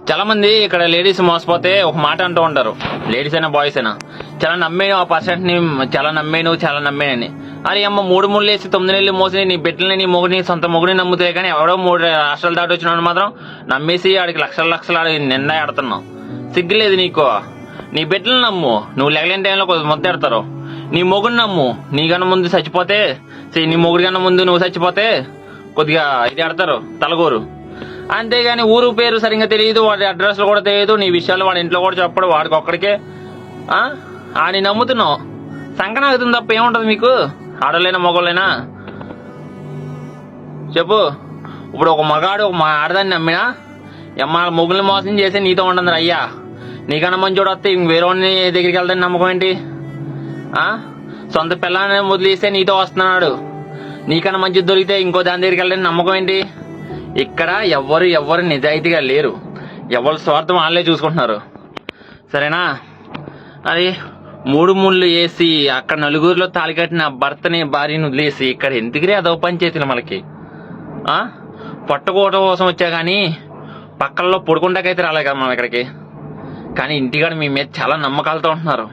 చాలా మంది ఇక్కడ లేడీస్ మోసపోతే ఒక మాట అంటూ ఉంటారు, లేడీస్ అయినా బాయ్స్ అయినా, చాలా నమ్మేను ఆ పర్సెంట్ ని, చాలా నమ్మేనని. అది అమ్మ 3 ముళ్ళు వేసి 9 నెలలు మోసి నీ బిడ్డలని నీ మొగుడిని సొంత మొగుడిని నమ్ముతాయి, కానీ ఎవడో 3 రాష్ట్రాలు దాటి వచ్చిన మాత్రం నమ్మేసి ఆడికి లక్షలు ఆడి నిండా ఆడుతున్నావు. సిగ్గులేదు నీకు? నీ బిడ్డలు నమ్ము, నువ్వు లెగలేని టైంలో కొద్ది ముద్ద ఎడతారు. నీ మొగుడిని నమ్ము, నీకన్నా ముందు చచ్చిపోతే, నీ మొగుడి కన్నా ముందు నువ్వు చచ్చిపోతే కొద్దిగా ఇది ఆడతారు తలగోరు. అంతేగాని ఊరు పేరు సరిగ్గా తెలియదు, వాడి అడ్రస్లు కూడా తెలియదు, నీ విషయాలు వాడి ఇంట్లో కూడా చెప్పడు, వాడికి ఒక్కడికే ఆని నమ్ముతున్నావు. సంకనం అవుతుంది తప్ప ఏముంటది మీకు? ఆడలేనా మొగోళ్ళైనా చెప్పు. ఇప్పుడు ఒక మగాడు ఒక ఆడదాన్ని నమ్మినా మొగుల్ని మోసం చేసి నీతో ఉండదు అయ్యా. నీకన్నా మంచోడు వస్తే వేరే వాడిని దగ్గరికి వెళ్తాను నమ్మకం ఏంటి? సొంత పిల్లని వదిలేస్తే నీతో వస్తున్నాడు, నీకన్నా మంచిది దొరికితే ఇంకో దాని దగ్గరికి వెళ్ళడానికి నమ్మకం ఏంటి? ఇక్కడ ఎవరు నిజాయితీగా లేరు, ఎవరు స్వార్థం వాళ్ళే చూసుకుంటున్నారు. సరేనా? అది 3 ముళ్ళు వేసి అక్కడ నలుగురిలో తాళి కట్టిన భర్తని భార్యని వదిలేసి ఇక్కడ ఎందుకురే అదో పంచాయతీలు మనకి? పట్టుకోవటం కోసం వచ్చా కానీ పక్కల్లో పడుకుంటాకైతే రాలే కదా మనం ఇక్కడికి. కానీ ఇంటికాడ మీ మీద చాలా నమ్మకాలతో ఉంటున్నారు.